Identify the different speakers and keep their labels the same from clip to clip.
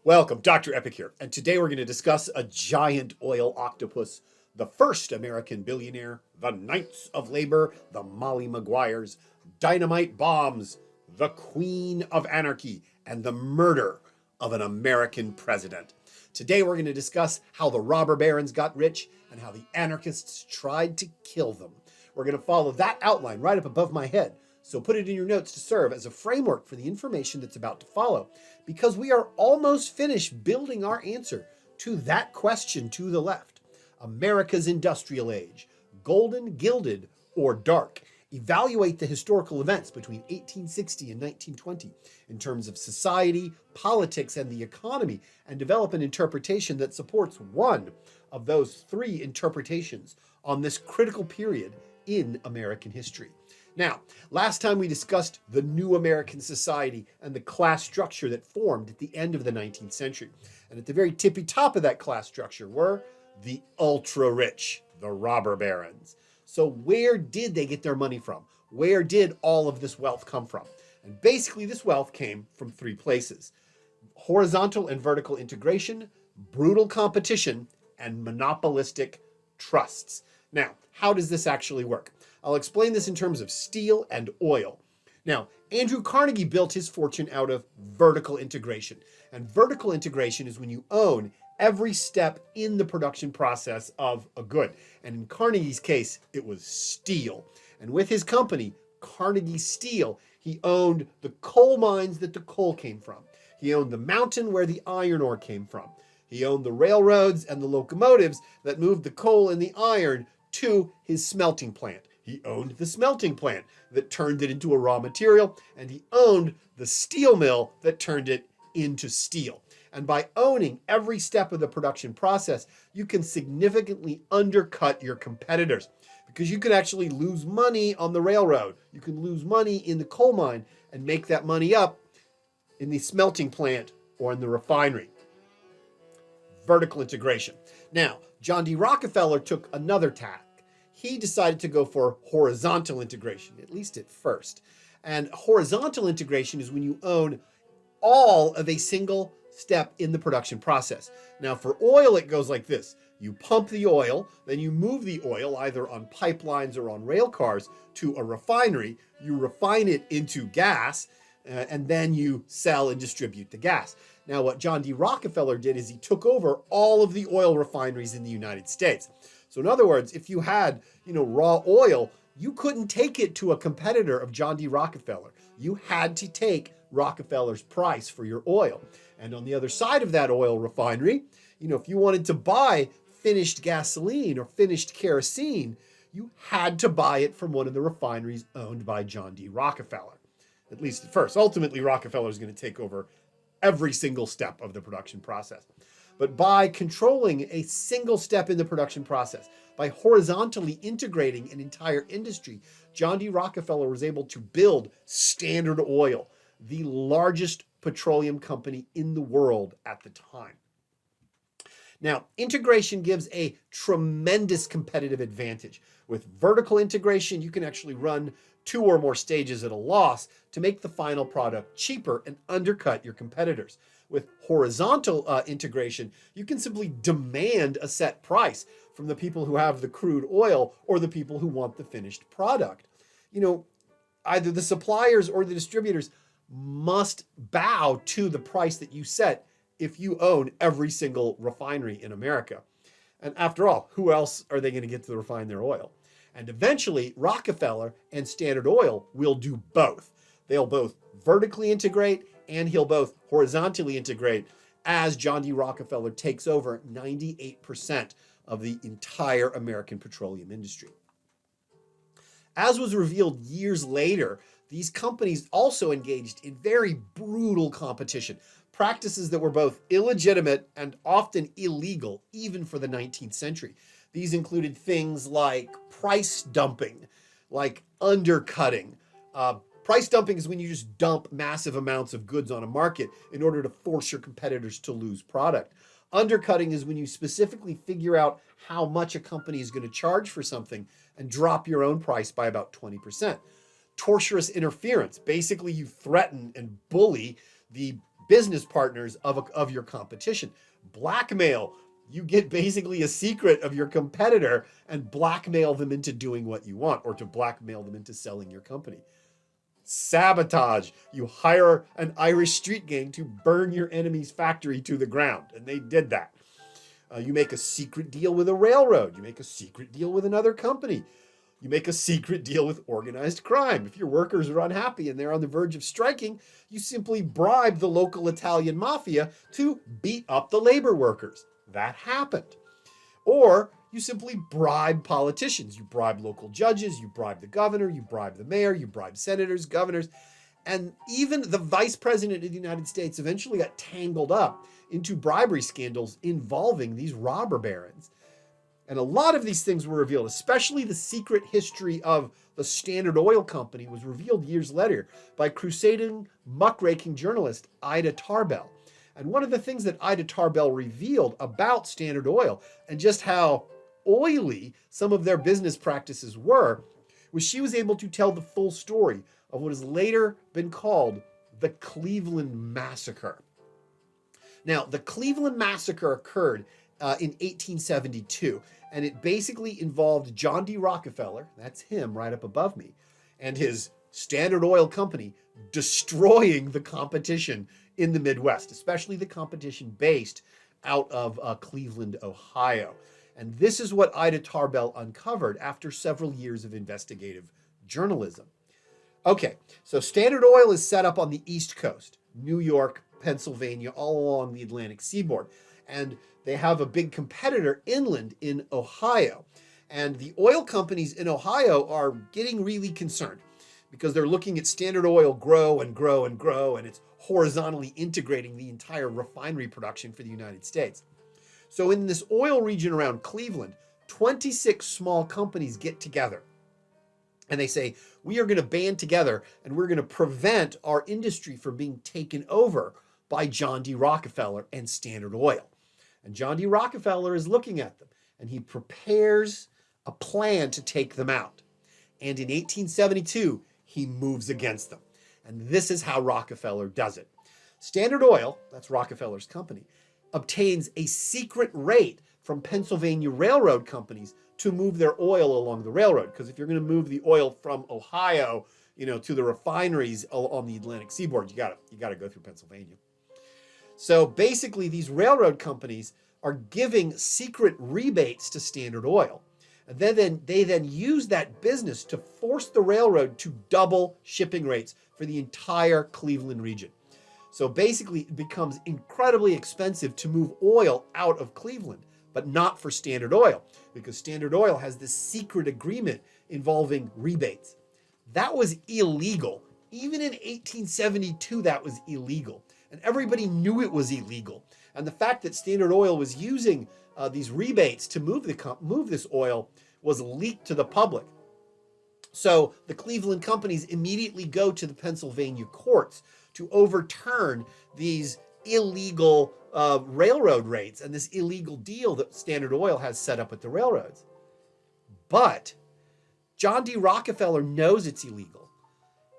Speaker 1: Welcome, Dr. Epic here, and today we're going to discuss a giant oil octopus, the first American billionaire, the Knights of Labor, the Molly Maguires, dynamite bombs, the Queen of Anarchy, and the murder of an American president. Today we're going to discuss how the robber barons got rich and how the anarchists tried to kill them. We're going to follow that outline right up above my head. So put it in your notes to serve as a framework for the information that's about to follow, because we are almost finished building our answer to that question to the left. America's industrial age, golden, gilded, or dark. Evaluate the historical events between 1860 and 1920 in terms of society, politics, and the economy, and develop an interpretation that supports one of those three interpretations on this critical period in American history. Now, last time we discussed the new American society and the class structure that formed at the end of the 19th century. And at the very tippy top of that class structure were the ultra-rich, the robber barons. So where did they get their money from? Where did all of this wealth come from? And basically this wealth came from three places: horizontal and vertical integration, brutal competition, and monopolistic trusts. Now, how does this actually work? I'll explain this in terms of steel and oil. Now, Andrew Carnegie built his fortune out of vertical integration. And vertical integration is when you own every step in the production process of a good. And in Carnegie's case, it was steel. And with his company, Carnegie Steel, he owned the coal mines that the coal came from. He owned the mountain where the iron ore came from. He owned the railroads and the locomotives that moved the coal and the iron to his smelting plant. He owned the smelting plant that turned it into a raw material, and he owned the steel mill that turned it into steel. And by owning every step of the production process, you can significantly undercut your competitors, because you can actually lose money on the railroad. You can lose money in the coal mine and make that money up in the smelting plant or in the refinery. Vertical integration. Now, John D. Rockefeller took another tack. He decided to go for horizontal integration, at least at first. And horizontal integration is when you own all of a single step in the production process. Now, for oil, it goes like this. You pump the oil, then you move the oil either on pipelines or on rail cars to a refinery. You refine it into gas, and then you sell and distribute the gas. Now, what John D. Rockefeller did is he took over all of the oil refineries in the United States. So in other words, if you had, raw oil, you couldn't take it to a competitor of John D. Rockefeller. You had to take Rockefeller's price for your oil. And on the other side of that oil refinery, if you wanted to buy finished gasoline or finished kerosene, you had to buy it from one of the refineries owned by John D. Rockefeller, at least at first. Ultimately, Rockefeller is going to take over every single step of the production process. But by controlling a single step in the production process, by horizontally integrating an entire industry, John D. Rockefeller was able to build Standard Oil, the largest petroleum company in the world at the time. Now, integration gives a tremendous competitive advantage. With vertical integration, you can actually run two or more stages at a loss to make the final product cheaper and undercut your competitors. With horizontal integration, you can simply demand a set price from the people who have the crude oil or the people who want the finished product. Either the suppliers or the distributors must bow to the price that you set if you own every single refinery in America. And after all, who else are they going to get to refine their oil? And eventually, Rockefeller and Standard Oil will do both. They'll both vertically integrate and he'll both horizontally integrate as John D. Rockefeller takes over 98% of the entire American petroleum industry. As was revealed years later, these companies also engaged in very brutal competition, practices that were both illegitimate and often illegal, even for the 19th century. These included things like price dumping, like undercutting. Price dumping is when you just dump massive amounts of goods on a market in order to force your competitors to lose product. Undercutting is when you specifically figure out how much a company is going to charge for something and drop your own price by about 20%. Tortious interference, basically you threaten and bully the business partners of your competition. Blackmail, you get basically a secret of your competitor and blackmail them into doing what you want, or to blackmail them into selling your company. Sabotage, you hire an Irish street gang to burn your enemy's factory to the ground, and they did that. You make a secret deal with a railroad. You make a secret deal with another company. You make a secret deal with organized crime. If your workers are unhappy and they're on the verge of striking, you simply bribe the local Italian mafia to beat up the labor workers. That happened. Or you simply bribe politicians. You bribe local judges, you bribe the governor, you bribe the mayor, you bribe senators, governors, and even the vice president of the United States eventually got tangled up into bribery scandals involving these robber barons. And a lot of these things were revealed, especially the secret history of the Standard Oil Company was revealed years later by crusading, muckraking journalist Ida Tarbell. And one of the things that Ida Tarbell revealed about Standard Oil and just how oily some of their business practices were was she was able to tell the full story of what has later been called the Cleveland Massacre. Now, the Cleveland Massacre occurred in 1872, and it basically involved John D. Rockefeller, that's him right up above me, and his Standard Oil Company destroying the competition in the Midwest, especially the competition based out of Cleveland, Ohio. And this is what Ida Tarbell uncovered after several years of investigative journalism. Okay, so Standard Oil is set up on the East Coast, New York, Pennsylvania, all along the Atlantic seaboard. And they have a big competitor inland in Ohio. And the oil companies in Ohio are getting really concerned because they're looking at Standard Oil grow and grow and grow, and it's horizontally integrating the entire refinery production for the United States. So in this oil region around Cleveland, 26 small companies get together and they say, we are going to band together and we're going to prevent our industry from being taken over by John D. Rockefeller and Standard Oil. And John D. Rockefeller is looking at them and he prepares a plan to take them out. And in 1872, he moves against them. And this is how Rockefeller does it. Standard Oil, that's Rockefeller's company, obtains a secret rate from Pennsylvania railroad companies to move their oil along the railroad. Because if you're going to move the oil from Ohio, to the refineries on the Atlantic seaboard, you got to go through Pennsylvania. So basically, these railroad companies are giving secret rebates to Standard Oil. And then they use that business to force the railroad to double shipping rates for the entire Cleveland region. So basically, it becomes incredibly expensive to move oil out of Cleveland, but not for Standard Oil, because Standard Oil has this secret agreement involving rebates. That was illegal. Even in 1872, that was illegal. And everybody knew it was illegal. And the fact that Standard Oil was using these rebates to move this oil was leaked to the public. So the Cleveland companies immediately go to the Pennsylvania courts to overturn these illegal railroad rates and this illegal deal that Standard Oil has set up with the railroads. But John D. Rockefeller knows it's illegal.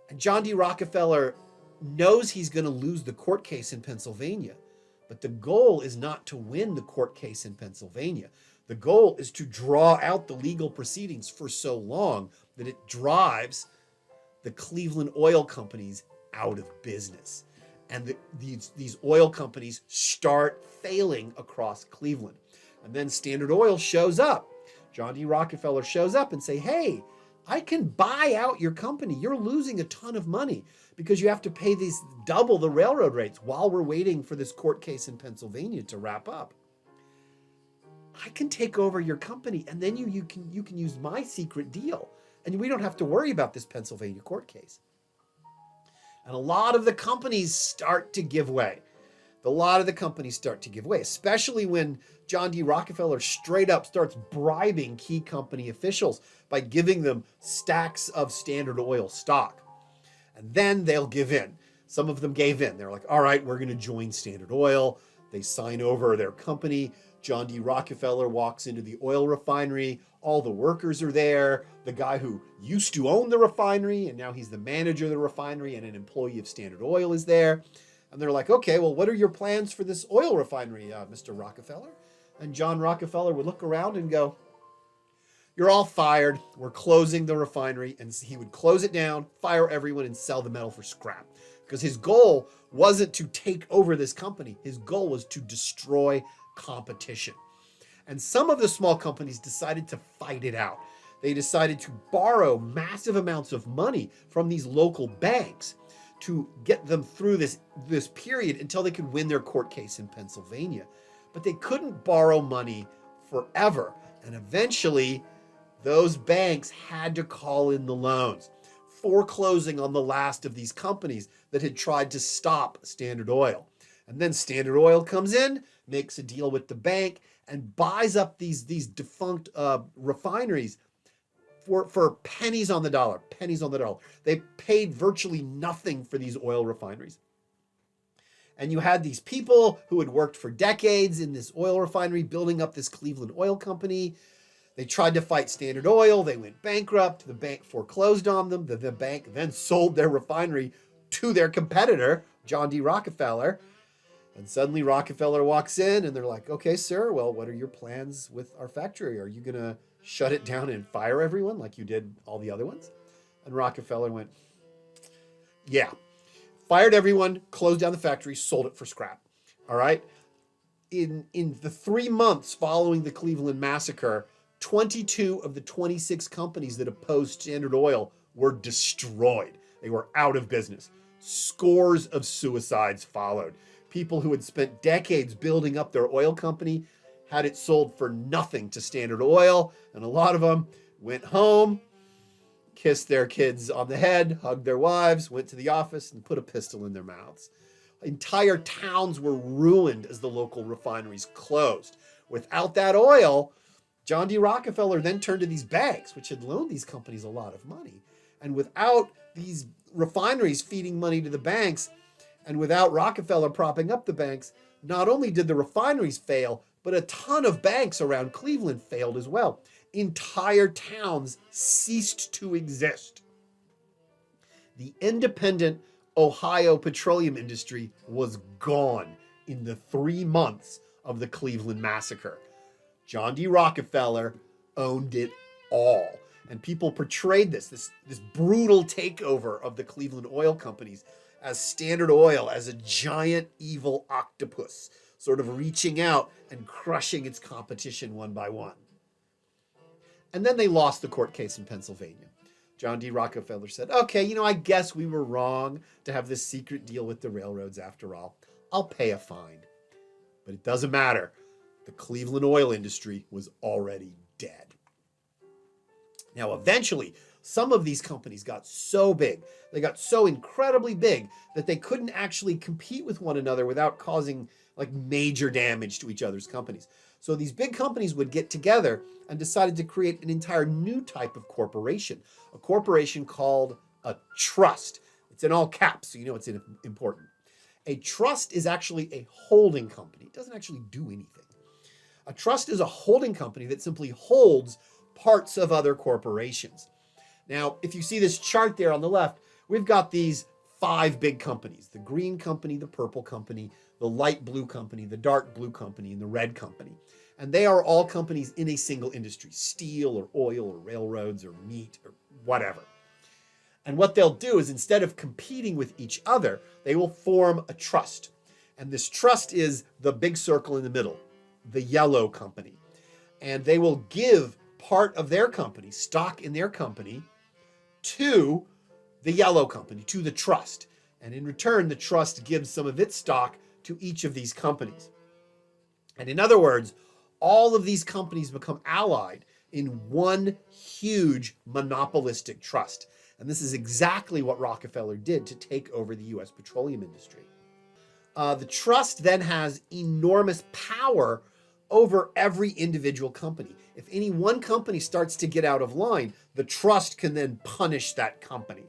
Speaker 1: And John D. Rockefeller knows he's going to lose the court case in Pennsylvania. But the goal is not to win the court case in Pennsylvania. The goal is to draw out the legal proceedings for so long that it drives the Cleveland oil companies out of business. And these oil companies start failing across Cleveland. And then Standard Oil shows up. John D. Rockefeller shows up and say, hey, I can buy out your company. You're losing a ton of money because you have to pay these double the railroad rates while we're waiting for this court case in Pennsylvania to wrap up. I can take over your company and then you can use my secret deal and we don't have to worry about this Pennsylvania court case. And a lot of the companies start to give way. Especially when John D. Rockefeller straight up starts bribing key company officials by giving them stacks of Standard Oil stock. And then they'll give in. Some of them gave in. They're like, all right, we're going to join Standard Oil. They sign over their company. John D. Rockefeller walks into the oil refinery. All the workers are there. The guy who used to own the refinery, and now he's the manager of the refinery and an employee of Standard Oil is there. And they're like, okay, well, what are your plans for this oil refinery, Mr. Rockefeller? And John Rockefeller would look around and go, you're all fired. We're closing the refinery. And he would close it down, fire everyone, and sell the metal for scrap. Because his goal wasn't to take over this company. His goal was to destroy competition. And some of the small companies decided to fight it out. They decided to borrow massive amounts of money from these local banks to get them through this period until they could win their court case in Pennsylvania. But they couldn't borrow money forever. And eventually, those banks had to call in the loans, foreclosing on the last of these companies that had tried to stop Standard Oil. And then Standard Oil comes in, makes a deal with the bank, and buys up these defunct refineries for pennies on the dollar, pennies on the dollar. They paid virtually nothing for these oil refineries. And you had these people who had worked for decades in this oil refinery, building up this Cleveland Oil Company. They tried to fight Standard Oil. They went bankrupt. The bank foreclosed on them. The bank then sold their refinery to their competitor, John D. Rockefeller. And suddenly Rockefeller walks in and they're like, okay, sir, well, what are your plans with our factory? Are you going to shut it down and fire everyone like you did all the other ones? And Rockefeller went, yeah. Fired everyone, closed down the factory, sold it for scrap. All right. In the 3 months following the Cleveland Massacre, 22 of the 26 companies that opposed Standard Oil were destroyed. They were out of business. Scores of suicides followed. People who had spent decades building up their oil company had it sold for nothing to Standard Oil, and a lot of them went home, kissed their kids on the head, hugged their wives, went to the office, and put a pistol in their mouths. Entire towns were ruined as the local refineries closed. Without that oil, John D. Rockefeller then turned to these banks, which had loaned these companies a lot of money. And without these refineries feeding money to the banks, and without Rockefeller propping up the banks, not only did the refineries fail, but a ton of banks around Cleveland failed as well. Entire towns ceased to exist. The independent Ohio petroleum industry was gone in the 3 months of the Cleveland Massacre. John D. Rockefeller owned it all. And people portrayed this brutal takeover of the Cleveland oil companies as Standard Oil, as a giant evil octopus, sort of reaching out and crushing its competition one by one. And then they lost the court case in Pennsylvania. John D. Rockefeller said, okay, I guess we were wrong to have this secret deal with the railroads after all. I'll pay a fine. But it doesn't matter. The Cleveland oil industry was already dead. Now, eventually, some of these companies got so big, they got so incredibly big that they couldn't actually compete with one another without causing major damage to each other's companies. So these big companies would get together and decided to create an entire new type of corporation, a corporation called a trust. It's in all caps, so you know it's important. A trust is actually a holding company. It doesn't actually do anything. A trust is a holding company that simply holds parts of other corporations. Now, if you see this chart there on the left, we've got these 5 big companies: the green company, the purple company, the light blue company, the dark blue company, and the red company. And they are all companies in a single industry: steel or oil or railroads or meat or whatever. And what they'll do is, instead of competing with each other, they will form a trust. And this trust is the big circle in the middle, the yellow company. And they will give part of their company, stock in their company, to the yellow company, to the trust. And in return, the trust gives some of its stock to each of these companies. And in other words, all of these companies become allied in one huge monopolistic trust. And this is exactly what Rockefeller did to take over the U.S. petroleum industry. The trust then has enormous power over every individual company. If any one company starts to get out of line, the trust can then punish that company.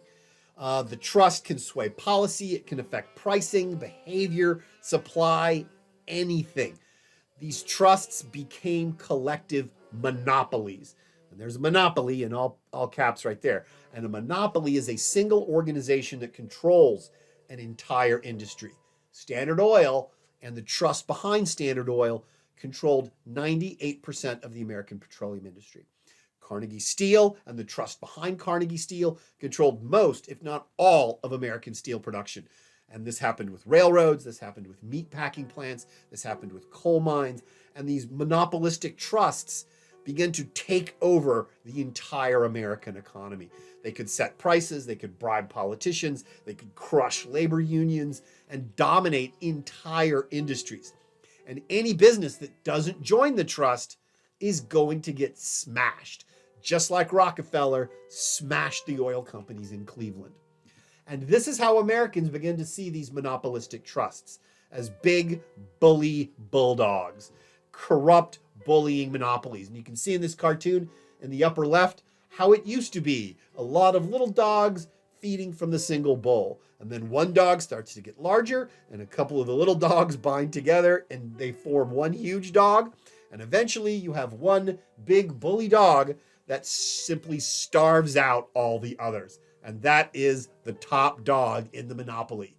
Speaker 1: The trust can sway policy. It can affect pricing, behavior, supply, anything. These trusts became collective monopolies. And there's a monopoly in all caps right there. And a monopoly is a single organization that controls an entire industry. Standard Oil and the trust behind Standard Oil controlled 98% of the American petroleum industry. Carnegie Steel and the trust behind Carnegie Steel controlled most, if not all, of American steel production. And this happened with railroads, this happened with meat packing plants, this happened with coal mines, and these monopolistic trusts began to take over the entire American economy. They could set prices, they could bribe politicians, they could crush labor unions, and dominate entire industries. And any business that doesn't join the trust is going to get smashed, just like Rockefeller smashed the oil companies in Cleveland. And this is how Americans begin to see these monopolistic trusts as big, bully bulldogs, corrupt, bullying monopolies. And you can see in this cartoon in the upper left how it used to be a lot of little dogs feeding from the single bowl. And then one dog starts to get larger, and a couple of the little dogs bind together, and they form one huge dog. And eventually you have one big bully dog that simply starves out all the others. And that is the top dog in the monopoly.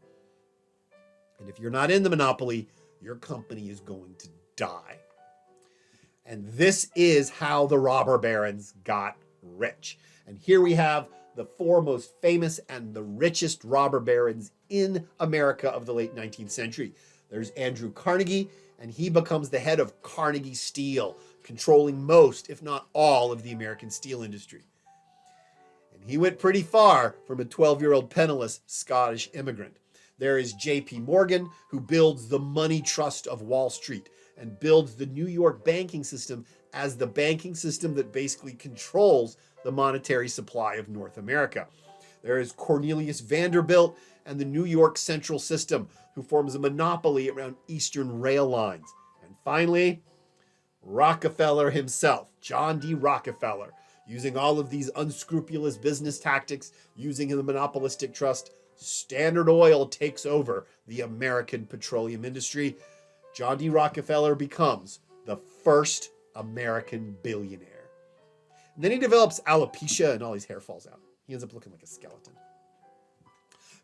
Speaker 1: And if you're not in the monopoly, your company is going to die. And this is how the robber barons got rich. And here we have the four most famous and the richest robber barons in America of the late 19th century. There's Andrew Carnegie, and he becomes the head of Carnegie Steel, controlling most, if not all, of the American steel industry. And he went pretty far from a 12-year-old penniless Scottish immigrant. There is J.P. Morgan, who builds the money trust of Wall Street and builds the New York banking system as the banking system that basically controls the monetary supply of North America. There is Cornelius Vanderbilt and the New York Central System, who forms a monopoly around Eastern rail lines. And finally, Rockefeller himself, John D. Rockefeller, using all of these unscrupulous business tactics, using the monopolistic trust, Standard Oil takes over the American petroleum industry. John D. Rockefeller becomes the first American billionaire. And then he develops alopecia and all his hair falls out. He ends up looking like a skeleton.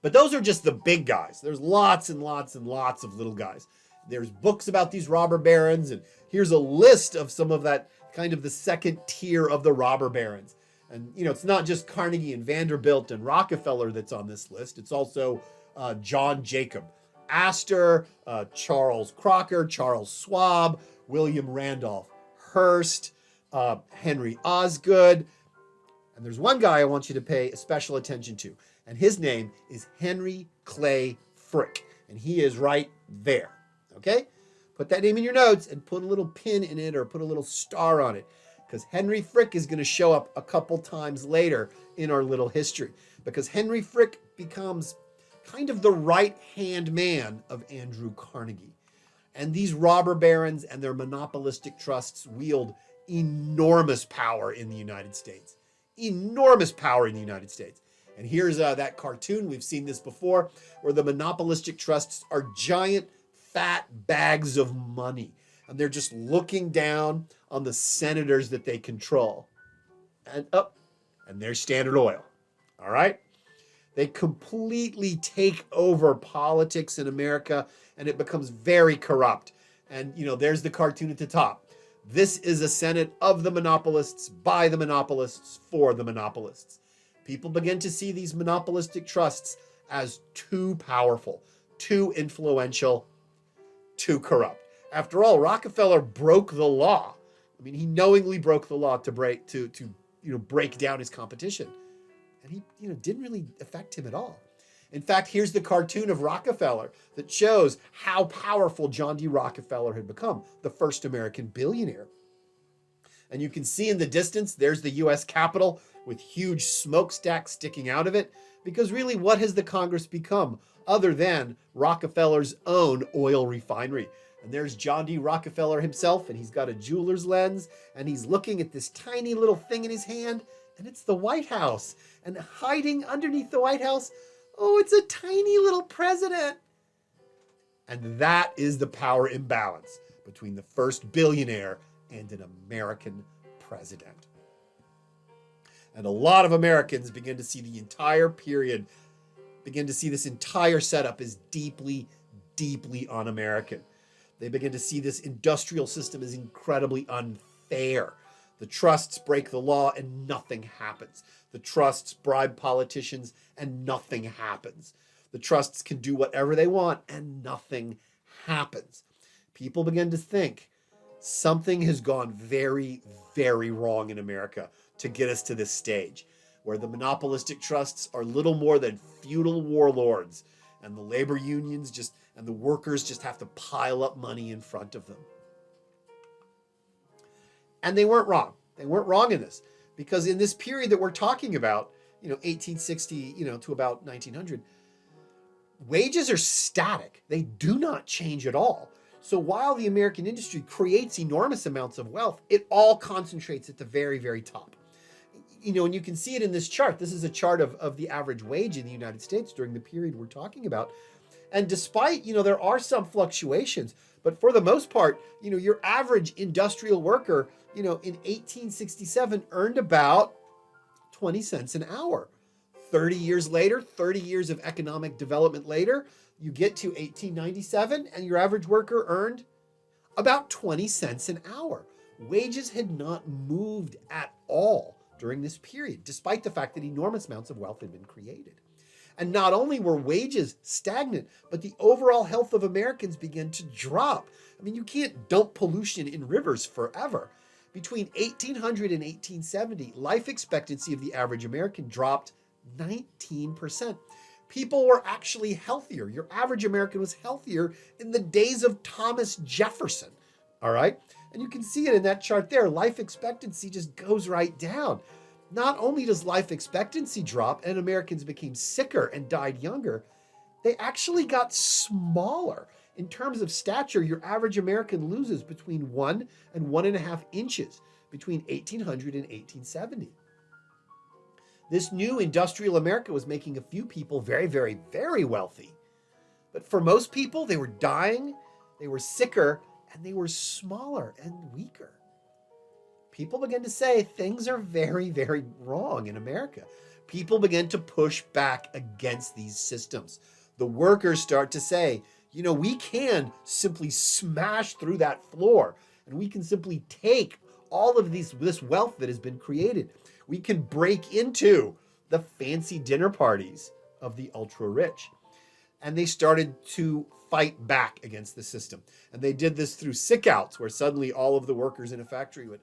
Speaker 1: But those are just the big guys. There's lots and lots and lots of little guys. There's books about these robber barons, and here's a list of some of that kind of the second tier of the robber barons. And, you know, it's not just Carnegie and Vanderbilt and Rockefeller that's on this list. It's also John Jacob Astor, Charles Crocker, Charles Schwab, William Randolph Hearst, Henry Osgood. And there's one guy I want you to pay special attention to, and his name is Henry Clay Frick, and he is right there, okay? Put that name in your notes and put a little pin in it or put a little star on it, because Henry Frick is going to show up a couple times later in our little history, because Henry Frick becomes kind of the right-hand man of Andrew Carnegie. And these robber barons and their monopolistic trusts wield enormous power in the United States. Enormous power in the United States. And here's that cartoon. We've seen this before, where the monopolistic trusts are giant, fat bags of money. And they're just looking down on the senators that they control. And up, and there's Standard Oil. All right? They completely take over politics in America, and it becomes very corrupt. And, you know, there's the cartoon at the top. This is a Senate of the monopolists, by the monopolists, for the monopolists. People begin to see these monopolistic trusts as too powerful, too influential, too corrupt. After all, Rockefeller broke the law. I mean, he knowingly broke the law to break down his competition. And he, didn't really affect him at all. In fact, here's the cartoon of Rockefeller that shows how powerful John D. Rockefeller had become, the first American billionaire. And you can see in the distance, there's the U.S. Capitol with huge smokestacks sticking out of it. Because really, what has the Congress become other than Rockefeller's own oil refinery? And there's John D. Rockefeller himself, and he's got a jeweler's lens, and he's looking at this tiny little thing in his hand, and it's the White House. And hiding underneath the White House, oh, it's a tiny little president. And that is the power imbalance between the first billionaire and an American president. And a lot of Americans begin to see the entire period, begin to see this entire setup as deeply, deeply un-American. They begin to see this industrial system as incredibly unfair. The trusts break the law and nothing happens. The trusts bribe politicians and nothing happens. The trusts can do whatever they want and nothing happens. People begin to think something has gone very, very wrong in America to get us to this stage where the monopolistic trusts are little more than feudal warlords and the labor unions and the workers just have to pile up money in front of them. And they weren't wrong. They weren't wrong in this, because in this period that we're talking about, 1860, to about 1900, wages are static. They do not change at all. So while the American industry creates enormous amounts of wealth, it all concentrates at the very, very top. And you can see it in this chart. This is a chart of the average wage in the United States during the period we're talking about. And despite, there are some fluctuations, but for the most part, your average industrial worker, in 1867 earned about 20 cents an hour. 30 years later, 30 years of economic development later, you get to 1897 and your average worker earned about 20 cents an hour. Wages had not moved at all during this period, despite the fact that enormous amounts of wealth had been created. And not only were wages stagnant, but the overall health of Americans began to drop. I mean, you can't dump pollution in rivers forever. Between 1800 and 1870, life expectancy of the average American dropped 19%. People were actually healthier. Your average American was healthier in the days of Thomas Jefferson, all right? And you can see it in that chart there. Life expectancy just goes right down. Not only does life expectancy drop and Americans became sicker and died younger, they actually got smaller. In terms of stature, your average American loses between 1 and 1.5 inches between 1800 and 1870. This new industrial America was making a few people very, very, very wealthy. But for most people, they were dying, they were sicker, and they were smaller and weaker. People began to say things are very, very wrong in America. People began to push back against these systems. The workers start to say, we can simply smash through that floor and we can simply take all of this wealth that has been created. We can break into the fancy dinner parties of the ultra rich. And they started to fight back against the system. And they did this through sick outs, where suddenly all of the workers in a factory would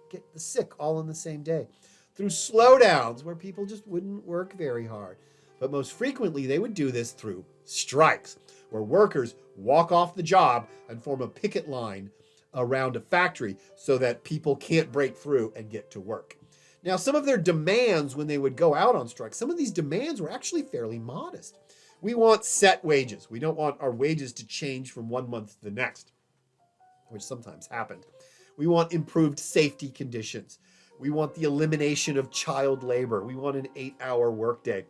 Speaker 1: get the sick all on the same day. Through slowdowns, where people just wouldn't work very hard. But most frequently, they would do this through strikes, where workers walk off the job and form a picket line around a factory so that people can't break through and get to work. Now, some of their demands when they would go out on strike, some of these demands were actually fairly modest. We want set wages. We don't want our wages to change from one month to the next, which sometimes happened. We want improved safety conditions. We want the elimination of child labor. We want an 8-hour workday.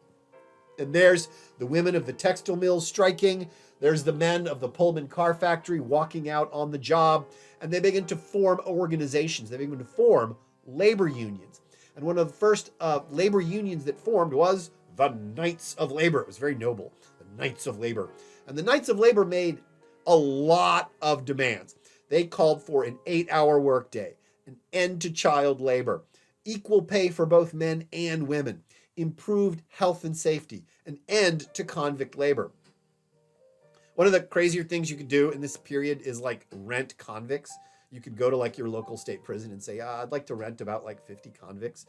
Speaker 1: And there's the women of the textile mills striking. There's the men of the Pullman car factory walking out on the job. And they begin to form organizations. They begin to form labor unions. And one of the first labor unions that formed was the Knights of Labor. It was very noble, the Knights of Labor. And the Knights of Labor made a lot of demands. They called for an 8-hour workday, an end to child labor, equal pay for both men and women, improved health and safety, an end to convict labor. One of the crazier things you could do in this period is like rent convicts. You could go to like your local state prison and say, I'd like to rent about like 50 convicts.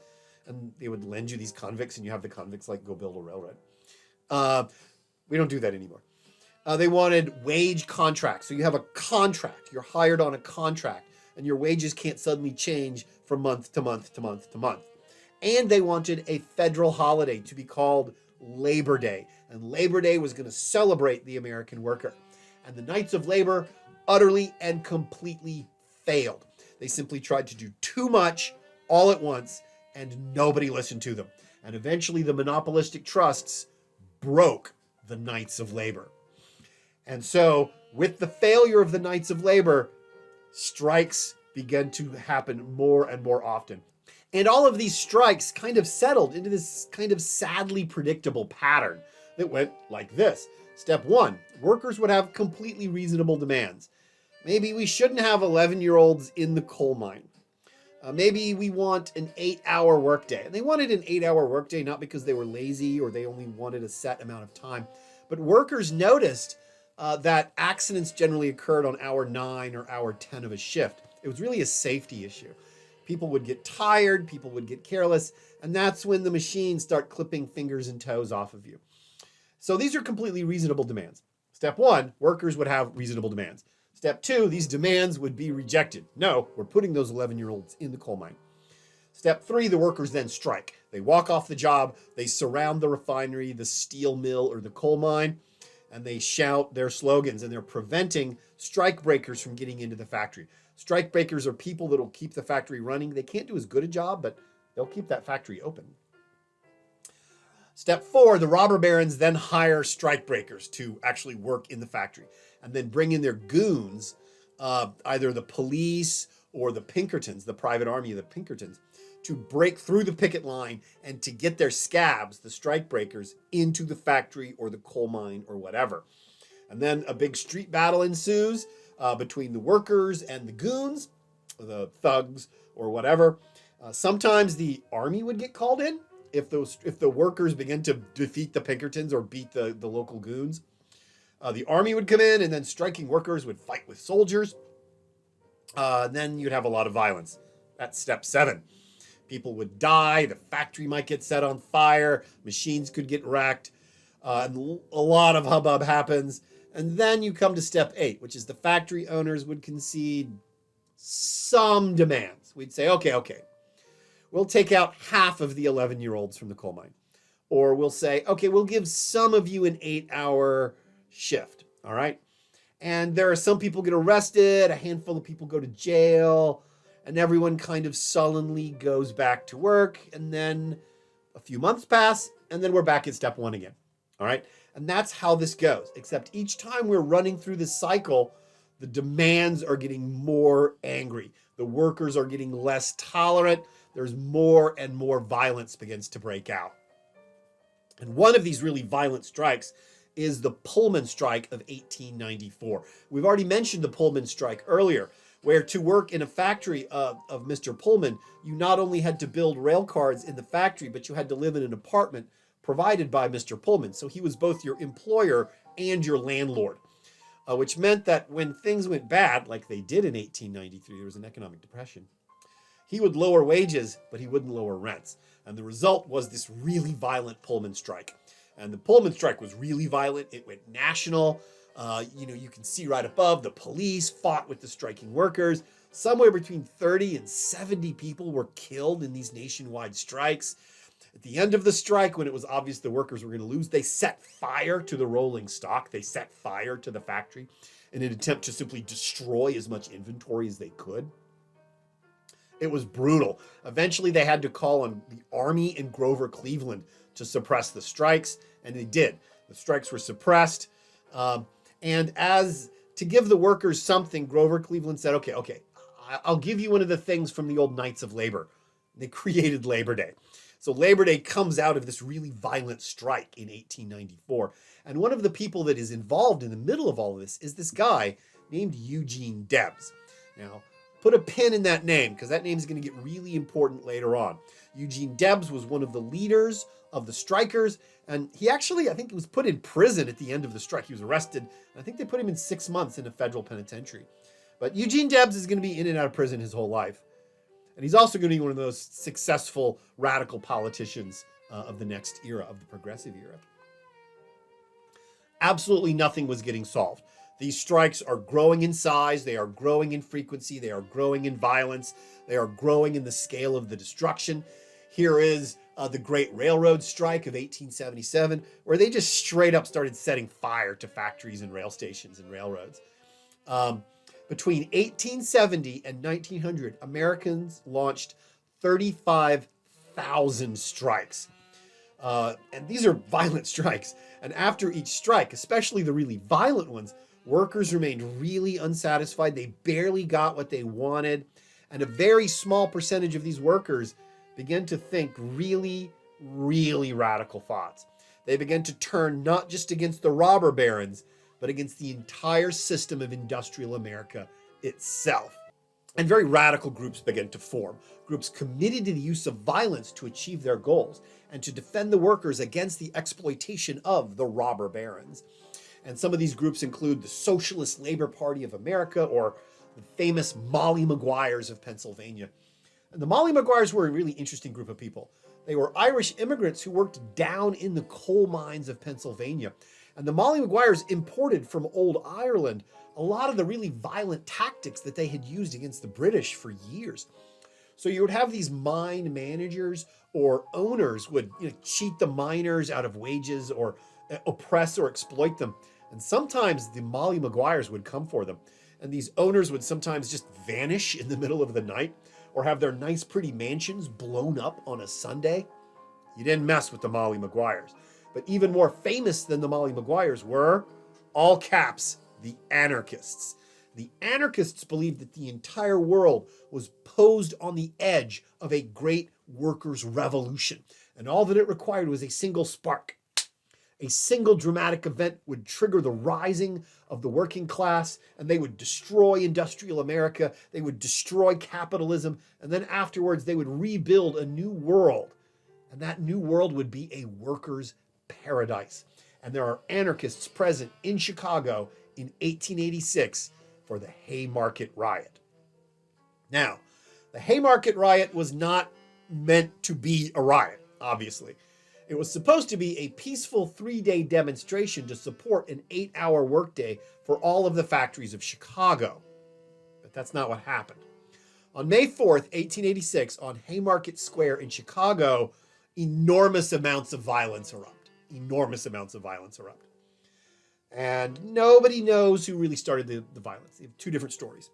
Speaker 1: And they would lend you these convicts and you have the convicts like go build a railroad. We don't do that anymore. They wanted wage contracts. So you have a contract. You're hired on a contract and your wages can't suddenly change from month to month to month to month. And they wanted a federal holiday to be called Labor Day. And Labor Day was going to celebrate the American worker. And the Knights of Labor utterly and completely failed. They simply tried to do too much all at once, and nobody listened to them. And eventually the monopolistic trusts broke the Knights of Labor. And so with the failure of the Knights of Labor, strikes began to happen more and more often. And all of these strikes kind of settled into this kind of sadly predictable pattern that went like this. Step 1, workers would have completely reasonable demands. Maybe we shouldn't have 11-year-olds in the coal mine. Maybe we want an 8-hour workday. And they wanted an 8-hour workday not because they were lazy or they only wanted a set amount of time, but workers noticed that accidents generally occurred on hour 9 or hour 10 of a shift. It was really a safety issue. People would get tired, people would get careless, and that's when the machines start clipping fingers and toes off of you. So these are completely reasonable demands. Step 1, workers would have reasonable demands. Step 2, these demands would be rejected. No, we're putting those 11-year-olds in the coal mine. Step 3, the workers then strike. They walk off the job, they surround the refinery, the steel mill, or the coal mine, and they shout their slogans, and they're preventing strike breakers from getting into the factory. Strike breakers are people that will keep the factory running. They can't do as good a job, but they'll keep that factory open. Step 4, the robber barons then hire strike breakers to actually work in the factory and then bring in their goons, either the police or the Pinkertons, the private army of the Pinkertons, to break through the picket line and to get their scabs, the strike breakers, into the factory or the coal mine or whatever. And then a big street battle ensues between the workers and the goons, the thugs or whatever. Sometimes the army would get called in if the workers begin to defeat the Pinkertons or beat the local goons. The army would come in, and then striking workers would fight with soldiers. Then you'd have a lot of violence. That's step 7. People would die, the factory might get set on fire, machines could get wrecked, and a lot of hubbub happens. And then you come to step 8, which is the factory owners would concede some demands. We'd say, okay, we'll take out half of the 11-year-olds from the coal mine. Or we'll say, okay, we'll give some of you an 8-hour shift, all right? And there are some people get arrested, a handful of people go to jail, and everyone kind of sullenly goes back to work. And then a few months pass, and then we're back at step 1 again, all right? And that's how this goes, except each time we're running through this cycle, the demands are getting more angry. The workers are getting less tolerant. There's more and more violence begins to break out. And one of these really violent strikes is the Pullman Strike of 1894. We've already mentioned the Pullman Strike earlier, where to work in a factory of Mr. Pullman, you not only had to build rail cars in the factory, but you had to live in an apartment provided by Mr. Pullman. So he was both your employer and your landlord, which meant that when things went bad, like they did in 1893, there was an economic depression, he would lower wages, but he wouldn't lower rents. And the result was this really violent Pullman Strike. And the Pullman Strike was really violent. It went national. You can see right above, the police fought with the striking workers. Somewhere between 30 and 70 people were killed in these nationwide strikes. At the end of the strike, when it was obvious the workers were going to lose, they set fire to the rolling stock. They set fire to the factory in an attempt to simply destroy as much inventory as they could. It was brutal. Eventually, they had to call on the army in Grover, Cleveland to suppress the strikes, and they did. The strikes were suppressed. And as to give the workers something, Grover Cleveland said, okay, I'll give you one of the things from the old Knights of Labor. They created Labor Day. So Labor Day comes out of this really violent strike in 1894. And one of the people that is involved in the middle of all of this is this guy named Eugene Debs. Now, put a pin in that name, because that name is going to get really important later on. Eugene Debs was one of the leaders of the strikers, and he actually, I think he was put in prison at the end of the strike. He was arrested, and I think they put him in 6 months in a federal penitentiary. But Eugene Debs is going to be in and out of prison his whole life. And he's also going to be one of those successful radical politicians of the next era, of the progressive era. Absolutely nothing was getting solved. These strikes are growing in size, they are growing in frequency, they are growing in violence, they are growing in the scale of the destruction. Here is the Great Railroad Strike of 1877, where they just straight up started setting fire to factories and rail stations and railroads. Between 1870 and 1900, Americans launched 35,000 strikes. And these are violent strikes. And after each strike, especially the really violent ones, workers remained really unsatisfied. They barely got what they wanted. And a very small percentage of these workers began to think really, really radical thoughts. They began to turn not just against the robber barons, but against the entire system of industrial America itself. And very radical groups began to form, groups committed to the use of violence to achieve their goals and to defend the workers against the exploitation of the robber barons. And some of these groups include the Socialist Labor Party of America, or the famous Molly Maguires of Pennsylvania. And the Molly Maguires were a really interesting group of people. They were Irish immigrants who worked down in the coal mines of Pennsylvania. And the Molly Maguires imported from old Ireland a lot of the really violent tactics that they had used against the British for years. So you would have these mine managers or owners would cheat the miners out of wages or oppress or exploit them. And sometimes the Molly Maguires would come for them. And these owners would sometimes just vanish in the middle of the night or have their nice, pretty mansions blown up on a Sunday. You didn't mess with the Molly Maguires. But even more famous than the Molly Maguires were, all caps, the Anarchists. The Anarchists believed that the entire world was posed on the edge of a great workers' revolution, and all that it required was a single spark. A single dramatic event would trigger the rising of the working class, and they would destroy industrial America, they would destroy capitalism, and then afterwards they would rebuild a new world. And that new world would be a workers' paradise. And there are anarchists present in Chicago in 1886 for the Hay Market Riot. Now, the Hay Market Riot was not meant to be a riot, obviously. It was supposed to be a peaceful 3-day demonstration to support an 8-hour workday for all of the factories of Chicago. But that's not what happened. On May 4th, 1886, on Haymarket Square in Chicago, enormous amounts of violence erupt. Enormous amounts of violence erupt. And nobody knows who really started the violence. They have two different stories.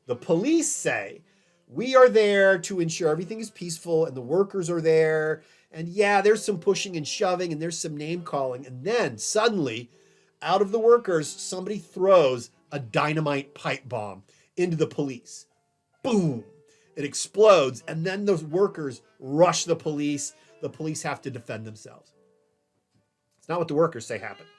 Speaker 1: The police say, we are there to ensure everything is peaceful and the workers are there. And yeah, there's some pushing and shoving and there's some name calling. And then suddenly, out of the workers, somebody throws a dynamite pipe bomb into the police. Boom! It explodes. And then those workers rush the police. The police have to defend themselves. It's not what the workers say happened.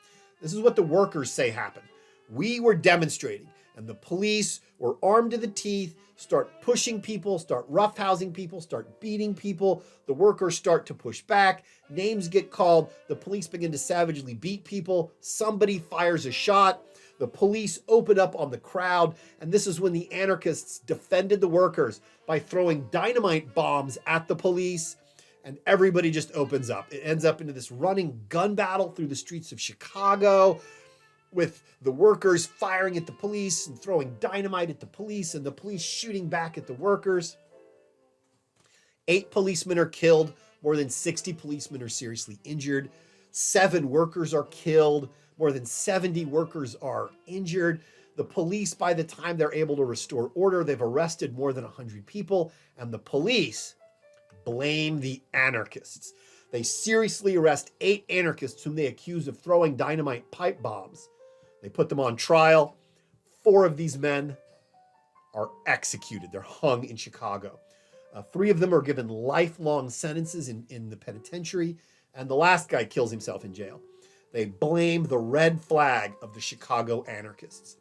Speaker 1: This is what the workers say happened. We were demonstrating, and the police were armed to the teeth, start pushing people, start roughhousing people, start beating people. The workers start to push back. Names get called. The police begin to savagely beat people. Somebody fires a shot. The police open up on the crowd, and this is when the anarchists defended the workers by throwing dynamite bombs at the police. And everybody just opens up. It ends up into this running gun battle through the streets of Chicago with the workers firing at the police and throwing dynamite at the police and the police shooting back at the workers. 8 policemen are killed. More than 60 policemen are seriously injured. 7 workers are killed. More than 70 workers are injured. The police, by the time they're able to restore order, they've arrested more than 100 people. And the police blame the anarchists. They seriously arrest 8 anarchists whom they accuse of throwing dynamite pipe bombs. They put them on trial. 4 of these men are executed. They're hung in Chicago. 3 of them are given lifelong sentences in the penitentiary, and the last guy kills himself in jail. They blame the red flag of the Chicago anarchists.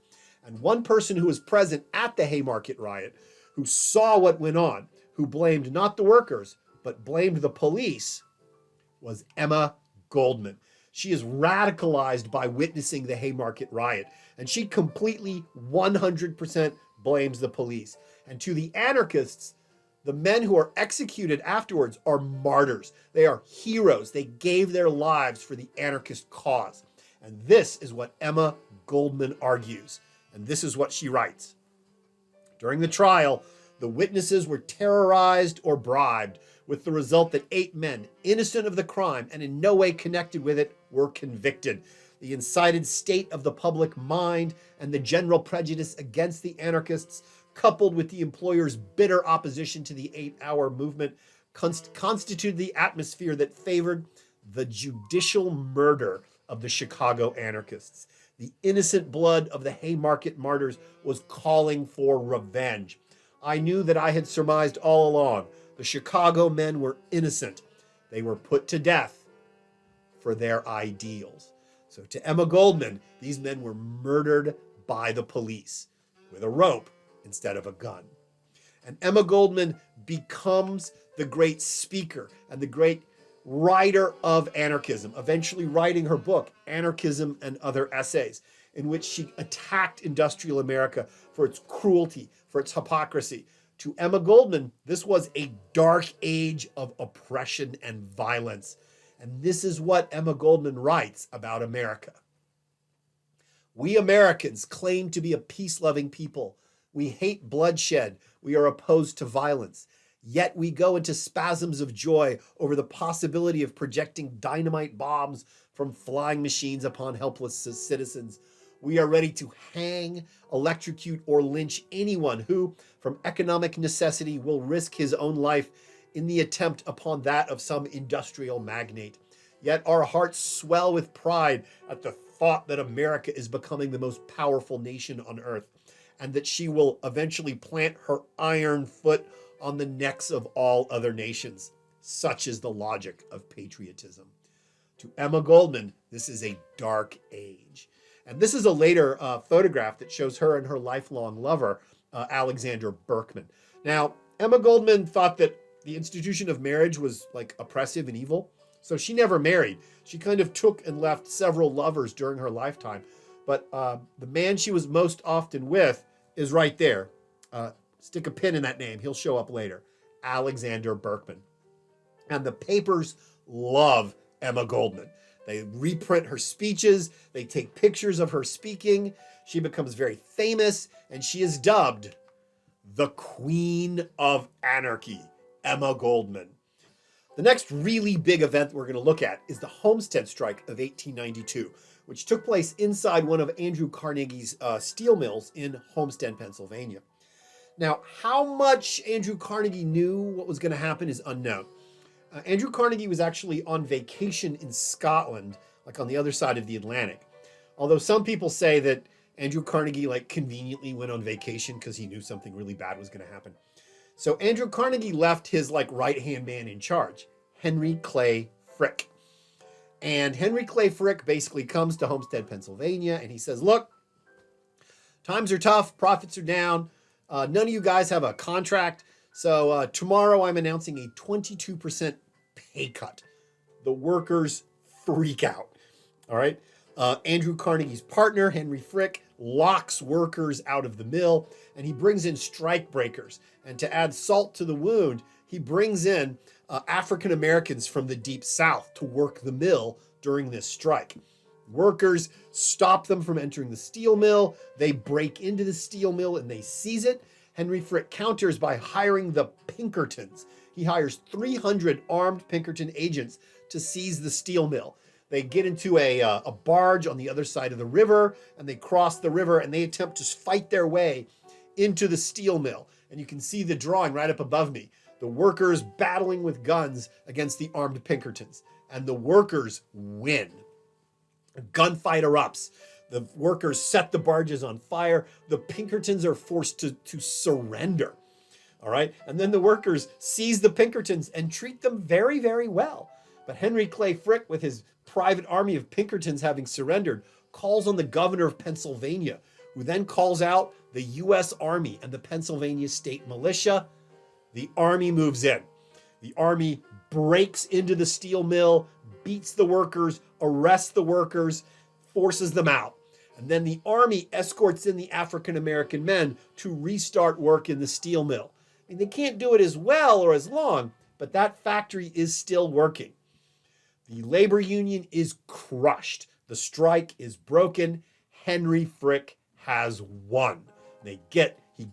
Speaker 1: And one person who was present at the Haymarket Riot, who saw what went on, who blamed not the workers, but blamed the police, was Emma Goldman. She is radicalized by witnessing the Haymarket Riot, and she completely 100% blames the police. And to the anarchists, the men who are executed afterwards are martyrs. They are heroes. They gave their lives for the anarchist cause. And this is what Emma Goldman argues. And this is what she writes. During the trial, the witnesses were terrorized or bribed, with the result that 8 men, innocent of the crime and in no way connected with it, were convicted. The incited state of the public mind and the general prejudice against the anarchists, coupled with the employer's bitter opposition to the 8-hour movement, constituted the atmosphere that favored the judicial murder of the Chicago anarchists. The innocent blood of the Haymarket martyrs was calling for revenge. I knew that I had surmised all along. The Chicago men were innocent. They were put to death for their ideals. So to Emma Goldman, these men were murdered by the police with a rope instead of a gun. And Emma Goldman becomes the great speaker and the great writer of anarchism, eventually writing her book, Anarchism and Other Essays, in which she attacked industrial America for its cruelty, for its hypocrisy. To Emma Goldman, this was a dark age of oppression and violence. And this is what Emma Goldman writes about America. We Americans claim to be a peace-loving people. We hate bloodshed. We are opposed to violence. Yet we go into spasms of joy over the possibility of projecting dynamite bombs from flying machines upon helpless citizens. We are ready to hang, electrocute, or lynch anyone who, from economic necessity, will risk his own life in the attempt upon that of some industrial magnate. Yet our hearts swell with pride at the thought that America is becoming the most powerful nation on earth, and that she will eventually plant her iron foot on the necks of all other nations. Such is the logic of patriotism. To Emma Goldman, this is a dark age. And this is a later photograph that shows her and her lifelong lover, Alexander Berkman. Now, Emma Goldman thought that the institution of marriage was like oppressive and evil, so she never married. She kind of took and left several lovers during her lifetime. But the man she was most often with is right there. Stick a pin in that name. He'll show up later. Alexander Berkman. And the papers love Emma Goldman. They reprint her speeches. They take pictures of her speaking. She becomes very famous, and she is dubbed the Queen of Anarchy, Emma Goldman. The next really big event we're going to look at is the Homestead Strike of 1892, which took place inside one of Andrew Carnegie's steel mills in Homestead, Pennsylvania. Now, how much Andrew Carnegie knew what was going to happen is unknown. Andrew Carnegie was actually on vacation in Scotland, like on the other side of the Atlantic. Although some people say that Andrew Carnegie conveniently went on vacation because he knew something really bad was going to happen. So Andrew Carnegie left his right-hand man in charge, Henry Clay Frick. And Henry Clay Frick basically comes to Homestead, Pennsylvania, and he says, look, times are tough, profits are down. None of you guys have a contract. So tomorrow I'm announcing a 22% pay cut. The workers freak out. All right. Andrew Carnegie's partner, Henry Frick, locks workers out of the mill, and he brings in strike breakers. And to add salt to the wound, he brings in African Americans from the Deep South to work the mill during this strike. Workers stop them from entering the steel mill. They break into the steel mill and they seize it. Henry Frick counters by hiring the Pinkertons. He hires 300 armed Pinkerton agents to seize the steel mill. They get into a barge on the other side of the river, and they cross the river, and they attempt to fight their way into the steel mill. And you can see the drawing right up above me. The workers battling with guns against the armed Pinkertons. And the workers win. A gunfight erupts. The workers set the barges on fire. The Pinkertons are forced to surrender. All right. And then the workers seize the Pinkertons and treat them very, very well. But Henry Clay Frick, with his private army of Pinkertons having surrendered, calls on the governor of Pennsylvania, who then calls out the U.S. Army and the Pennsylvania State Militia. The army moves in. The army breaks into the steel mill, beats the workers, arrests the workers, forces them out. And then the army escorts in the African-American men to restart work in the steel mill. I mean, they can't do it as well or as long, but that factory is still working. The labor union is crushed. The strike is broken. Henry Frick has won. He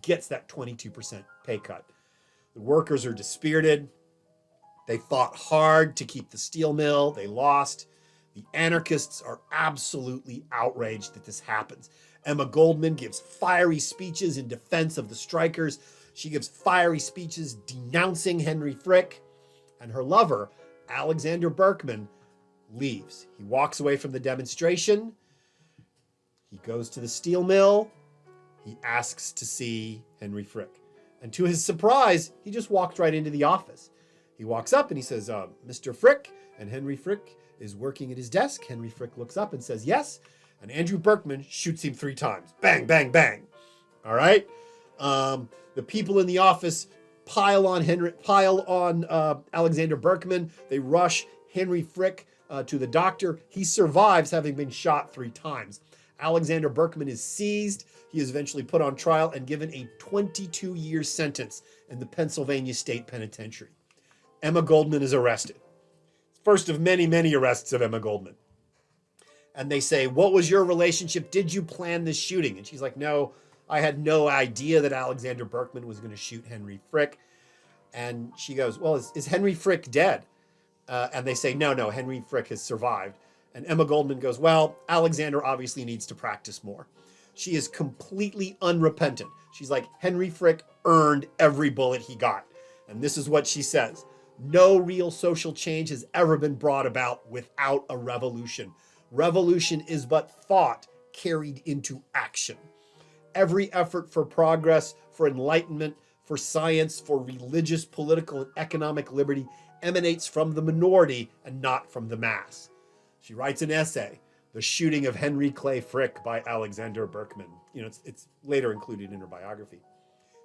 Speaker 1: gets that 22% pay cut. The workers are dispirited. They fought hard to keep the steel mill. They lost. The anarchists are absolutely outraged that this happens. Emma Goldman gives fiery speeches in defense of the strikers. She gives fiery speeches denouncing Henry Frick. And her lover, Alexander Berkman, leaves. He walks away from the demonstration. He goes to the steel mill. He asks to see Henry Frick. And to his surprise, he just walked right into the office. He walks up and he says, Mr. Frick. And Henry Frick is working at his desk. Henry Frick looks up and says, yes. And Andrew Berkman shoots him 3 times. Bang, bang, bang. All right. The people in the office pile on Alexander Berkman. They rush Henry Frick to the doctor. He survives, having been shot 3 times. Alexander Berkman is seized. He is eventually put on trial and given a 22-year sentence in the Pennsylvania State Penitentiary. Emma Goldman is arrested. First of many, many arrests of Emma Goldman. And they say, what was your relationship? Did you plan this shooting? And she's like, no, I had no idea that Alexander Berkman was going to shoot Henry Frick. And she goes, well, is Henry Frick dead? And they say, no, Henry Frick has survived. And Emma Goldman goes, well, Alexander obviously needs to practice more. She is completely unrepentant. She's like, Henry Frick earned every bullet he got. And this is what she says. No real social change has ever been brought about without a revolution. Revolution is but thought carried into action. Every effort for progress, for enlightenment, for science, for religious, political, and economic liberty emanates from the minority and not from the mass. She writes an essay, The Shooting of Henry Clay Frick by Alexander Berkman. It's later included in her biography.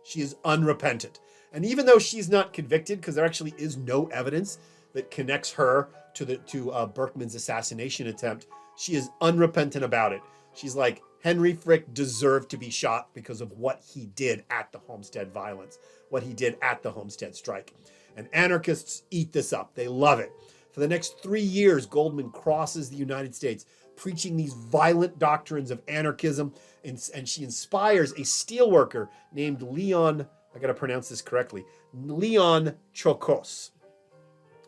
Speaker 1: She is unrepentant. And even though she's not convicted, because there actually is no evidence that connects her to Berkman's assassination attempt, she is unrepentant about it. She's like, Henry Frick deserved to be shot because of what he did at the Homestead violence, what he did at the Homestead Strike. And anarchists eat this up. They love it. For the next 3 years, Goldman crosses the United States, preaching these violent doctrines of anarchism, and she inspires a steelworker named Leon, I got to pronounce this correctly, Leon Chocos.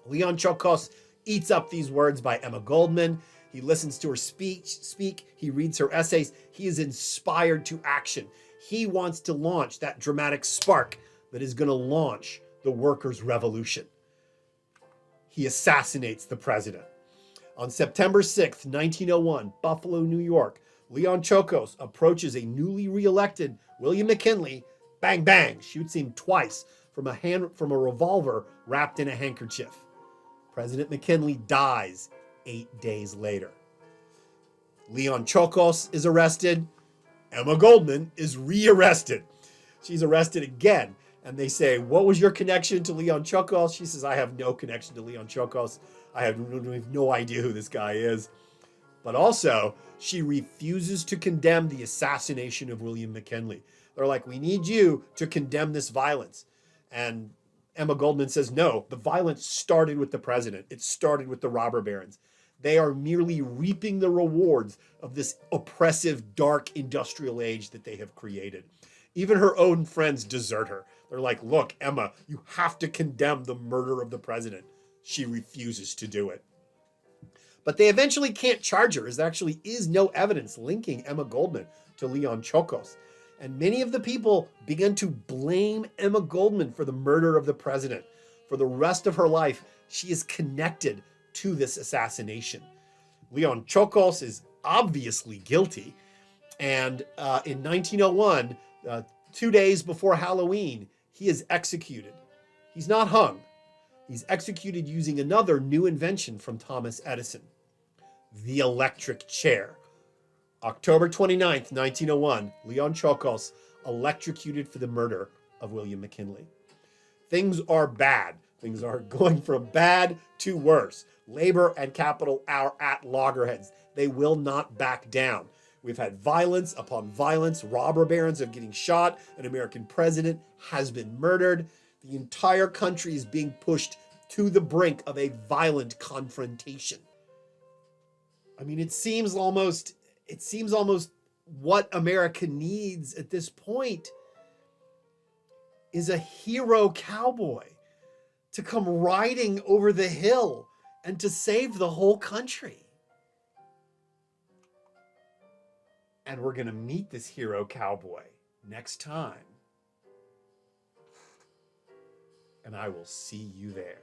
Speaker 1: Leon Chocos eats up these words by Emma Goldman. He listens to her speak. He reads her essays. He is inspired to action. He wants to launch that dramatic spark that is going to launch the workers' revolution. He assassinates the president. On September 6th, 1901, Buffalo, New York, Leon Chocos approaches a newly reelected William McKinley, bang, bang, shoots him twice from a revolver wrapped in a handkerchief. President McKinley dies 8 days later. Leon Chocos is arrested. Emma Goldman is rearrested. She's arrested again. And they say, what was your connection to Leon Chocos? She says, I have no connection to Leon Chocos. I have no idea who this guy is. But also, she refuses to condemn the assassination of William McKinley. They're like, we need you to condemn this violence. And Emma Goldman says, no, the violence started with the president. It started with the robber barons. They are merely reaping the rewards of this oppressive, dark industrial age that they have created. Even her own friends desert her. They're like, look, Emma, you have to condemn the murder of the president. She refuses to do it. But they eventually can't charge her, as there actually is no evidence linking Emma Goldman to Leon Chocos. And many of the people began to blame Emma Goldman for the murder of the president. For the rest of her life, she is connected to this assassination. Leon Chocos is obviously guilty. And in 1901, 2 days before Halloween, he is executed. He's not hung. He's executed using another new invention from Thomas Edison, the electric chair. October 29th, 1901, Leon Chocos electrocuted for the murder of William McKinley. Things are bad. Things are going from bad to worse. Labor and capital are at loggerheads. They will not back down. We've had violence upon violence. Robber barons are getting shot. An American president has been murdered. The entire country is being pushed to the brink of a violent confrontation. I mean, it seems almost what America needs at this point is a hero cowboy to come riding over the hill and to save the whole country. And we're going to meet this hero cowboy next time. And I will see you there.